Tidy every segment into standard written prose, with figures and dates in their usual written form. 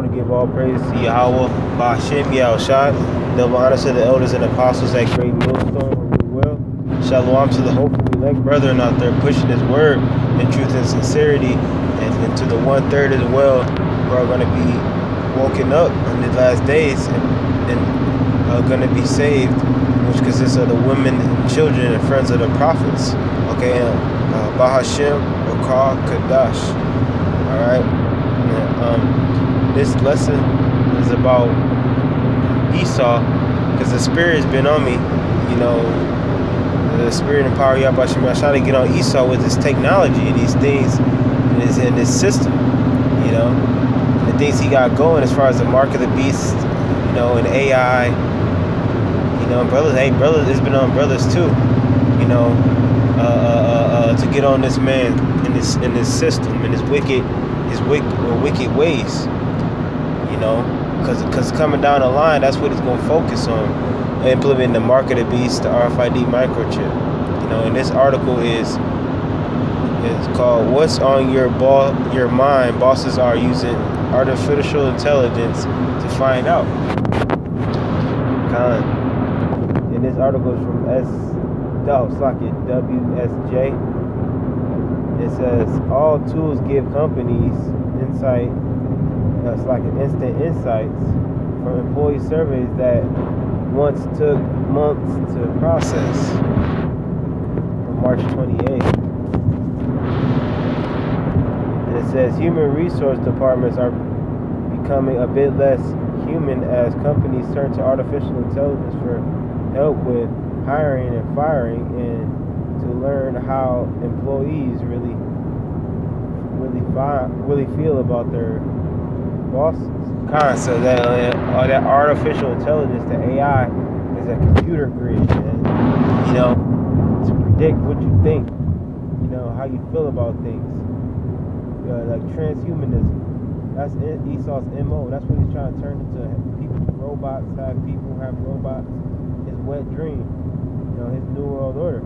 want to give all praise to Yahweh, Ba'ashem Yahushua. Double honor to the elders and apostles at Great Millstone of Goodwill. Shalom to the hopeful elect brethren out there pushing His word in truth and sincerity, and to the 1/3 as well who are going to be woken up in the last days and are going to be saved, which consists of the women and children and friends of the prophets. Okay, Ba'ashem Okar Kadash. Alright. This lesson is about Esau, because the spirit has been on me, the spirit and power of Yahweh Shem. I'm trying to get on Esau with this technology and these things in this system, and the things he got going as far as the mark of the beast, and AI, brothers, it's been on brothers too, to get on this man in this system, in his wicked ways, because coming down the line, that's what it's going to focus on, implementing the mark of the beast, the RFID microchip, and this article is called "What's on Your Mind?" Bosses are using artificial intelligence to find out. And this article is from WSJ. It says all tools give companies insight. It's like an instant insights from employee surveys that once took months to process. On March 28th. And it says human resource departments are becoming a bit less human as companies turn to artificial intelligence for help with hiring and firing, and to learn how employees really feel about their bosses. So that artificial intelligence, the AI, is a computer grid, man. To predict what you think, how you feel about things. Like transhumanism. That's Esau's MO. That's what he's trying to turn into. People, robots, have robots. His wet dream. His new world order.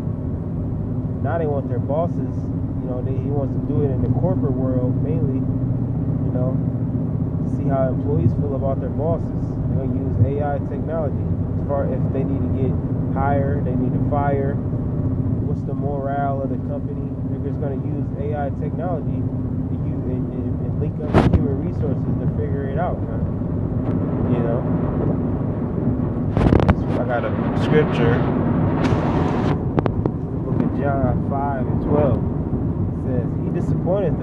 Now they want their bosses. He wants to do it in the corporate world mainly. To see how employees feel about their bosses. They're going to use AI technology. As far if they need to get hired, they need to fire. What's the morale of the company? They're just going to use AI technology and link up with human resources to figure it out, man. I got a scripture. Book of John 5:12. It says, He disappointed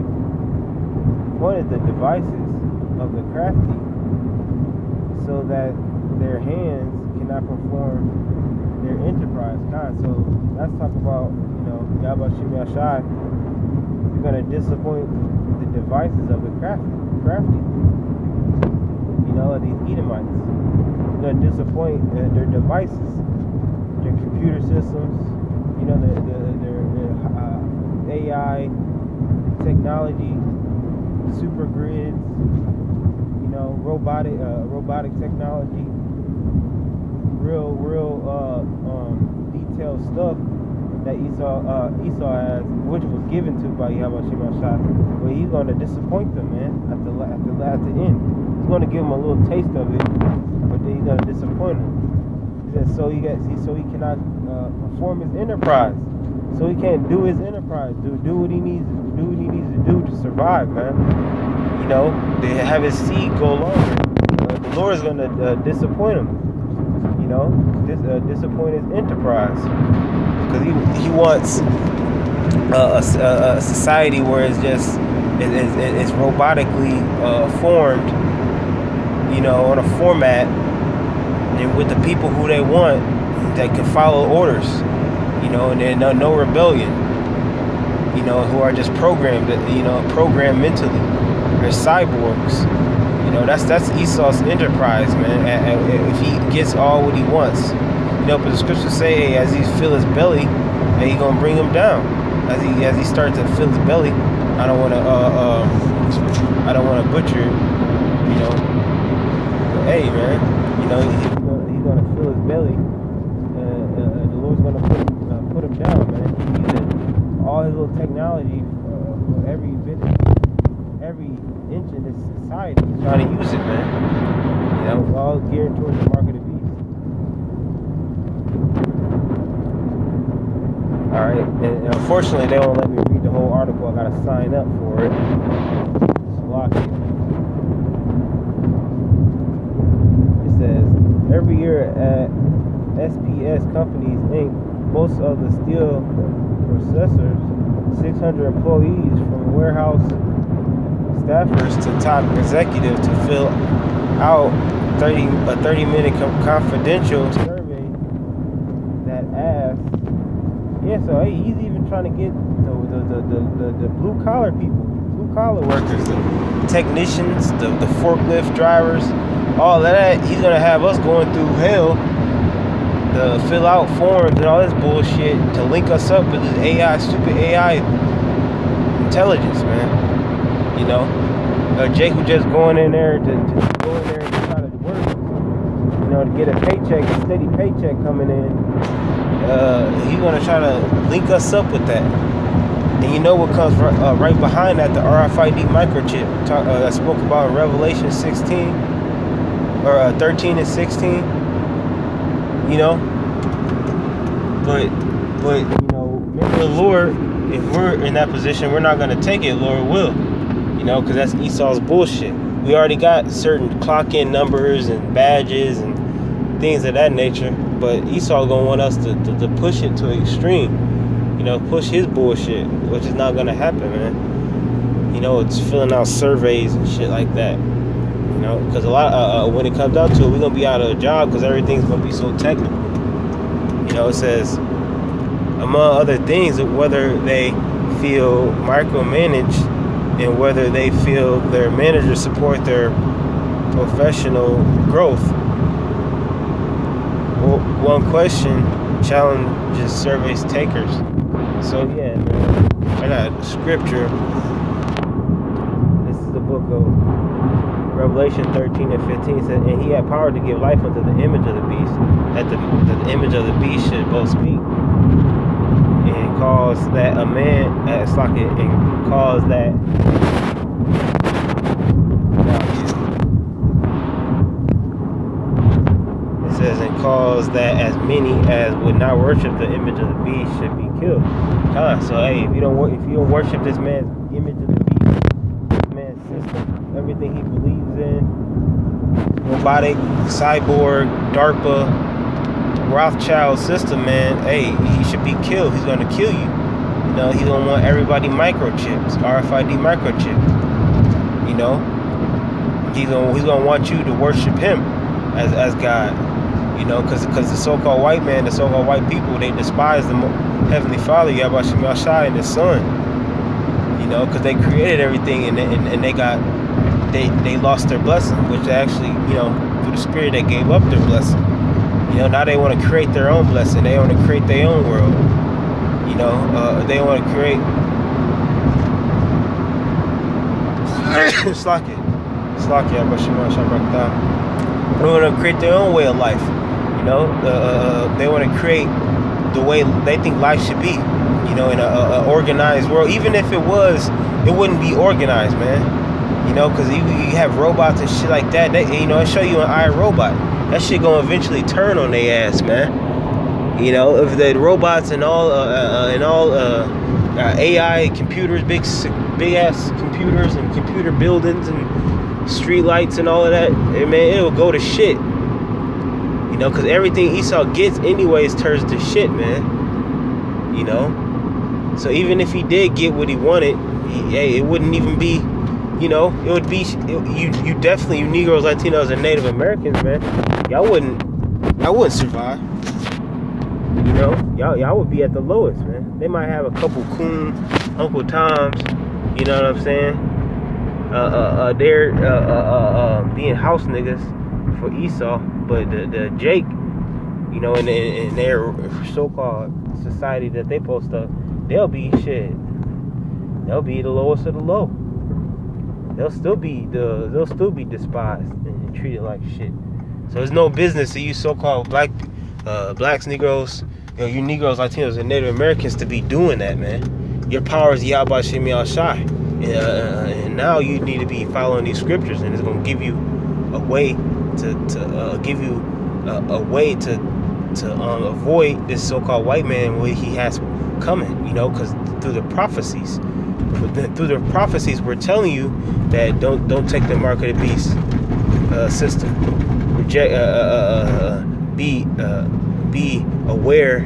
the devices of the crafty, so that their hands cannot perform their enterprise. So let's talk about, Yahweh Shem Yahshai. You're going to disappoint the devices of the crafty. These Edomites. You're going to disappoint their devices, their computer systems, their AI technology, super grids, robotic technology, real detailed stuff that Esau has, which was given to by Yahweh Shem Yahshai. But he's going to disappoint them, man, at the end. He's going to give them a little taste of it, but then he's going to disappoint them. He says so he cannot perform his enterprise. So he can't do his enterprise, do what he needs to do to survive, man. They have his seed go longer. The Lord is going to disappoint him. Disappoint his enterprise, because he wants a society where it's just it's robotically formed, on a format, and with the people who they want that can follow orders, and then no rebellion, who are just programmed, programmed mentally. They're cyborgs. That's Esau's enterprise, man. If he gets all what he wants, but the scriptures say, as he fill his belly, and he gonna bring him down. As he starts to fill his belly, I don't want to butcher it, But hey, man, he's gonna fill his belly, and the Lord's gonna put him down, man. He's using all his little technology for every every inch in this society is trying to use it, man. You know, it's all geared towards the mark of the beast. Alright, and unfortunately they won't let me read the whole article. I gotta sign up for it. It says, every year at SPS Companies Inc., most of the steel processors, 600 employees from warehouse staffers to top executives to fill out a 30-minute confidential survey that asks, so hey, he's even trying to get the blue collar people, blue collar workers, the technicians, the forklift drivers, all of that. He's gonna have us going through hell to fill out forms and all this bullshit to link us up with this AI, stupid AI intelligence, man. You know, Jake was just going in there to go in there and try to work, you know, to get a paycheck, a steady paycheck coming in. He's gonna try to link us up with that. And you know what comes right behind that? The RFID microchip I spoke about in Revelation 16 or 13 and 16. You know, but you know, remember the Lord. If we're in that position, we're not gonna take it. Lord will, you know, because that's Esau's bullshit. We already got certain clock-in numbers and badges and things of that nature, but Esau's gonna want us to push it to an extreme. You know, push his bullshit, which is not gonna happen, man. You know, it's filling out surveys and shit like that. You know, because a lot when it comes down to it, we're gonna be out of a job because everything's gonna be so technical. You know, it says, among other things, whether they feel micromanaged and whether they feel their managers support their professional growth. One question challenges surveys takers. So yeah, man, I got scripture. This is the book of Revelation 13 and 15 says, and he had power to give life unto the image of the beast, that the image of the beast should both speak, and cause that a man, and cause that, it says, and cause that as many as would not worship the image of the beast should be killed. So hey, if you don't worship this man's image of the beast, this man's system, everything he believes in, robotic, cyborg, DARPA, Rothschild system, man, hey, he should be killed. He's going to kill you. You know, he's going to want everybody microchips, RFID microchip. You know, he's going to want you to worship him as God. You know, because the so-called white man, the so-called white people, they despise the Heavenly Father, Yahweh Shemashai, and His Son. You know, because they created everything and they lost their blessing, which actually, you know, through the Spirit they gave up their blessing. You know, now they want to create their own blessing. They want to create their own world. You know, they want to create. Slaki, Yahweh Shemashai, they want to create their own way of life. You know, they want to create the way they think life should be. You know, in a organized world. Even if it was, it wouldn't be organized, man. You know, because you have robots and shit like that. They, you know, I show you an iRobot. That shit gonna eventually turn on their ass, man. You know, if the robots and all AI computers, big ass computers and computer buildings and street lights and all of that, man, it'll go to shit. You know, because everything Esau gets anyways turns to shit, man. You know, so even if he did get what he wanted, it wouldn't even be, you know, it would be, you definitely, you Negroes, Latinos, and Native Americans, man, I wouldn't survive. You know, y'all would be at the lowest, man. They might have a couple coon Uncle Toms, you know what I'm saying? They're being house niggas for Esau, but the Jake, you know, in their so-called society that they post up, they'll be shit. They'll be the lowest of the low. They'll still be despised and treated like shit. So it's no business to you so-called blacks, Negroes, you know, you Negroes, Latinos, and Native Americans to be doing that, man. Your power is Yahweh Shem Shai. And now you need to be following these scriptures, and it's going to give you a way to give you a way to avoid this so-called white man what he has coming. You know, because through the prophecies, we're telling you that don't take the mark of the beast system. Reject. Be aware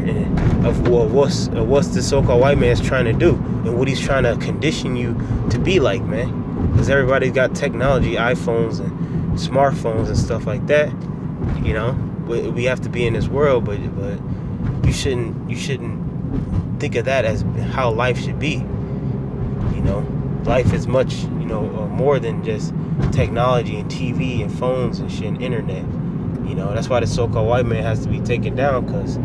of what's the so-called white man's trying to do and what he's trying to condition you to be like, man. Because everybody's got technology, iPhones and smartphones and stuff like that. You know, we have to be in this world, but you shouldn't think of that as how life should be. You know, life is much, you know, more than just technology and TV and phones and shit and internet. You know, that's why the so-called white man has to be taken down, because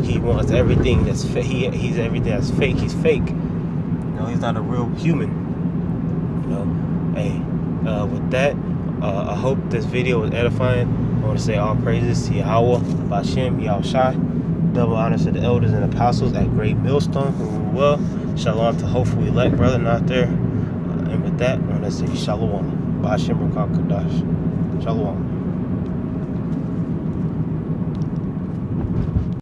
he wants everything that's he's everything that's fake. He's fake. You know, he's not a real human. You know, hey, with that, I hope this video was edifying. I want to say all praises to Yahweh, Bashem, Yahushai. Double honors to the elders and apostles at Great Millstone who rule well. Shalom to hopefully elect brother not there. And with that, I want to say Shalom. Bashem Rakam Kadash. Shalom.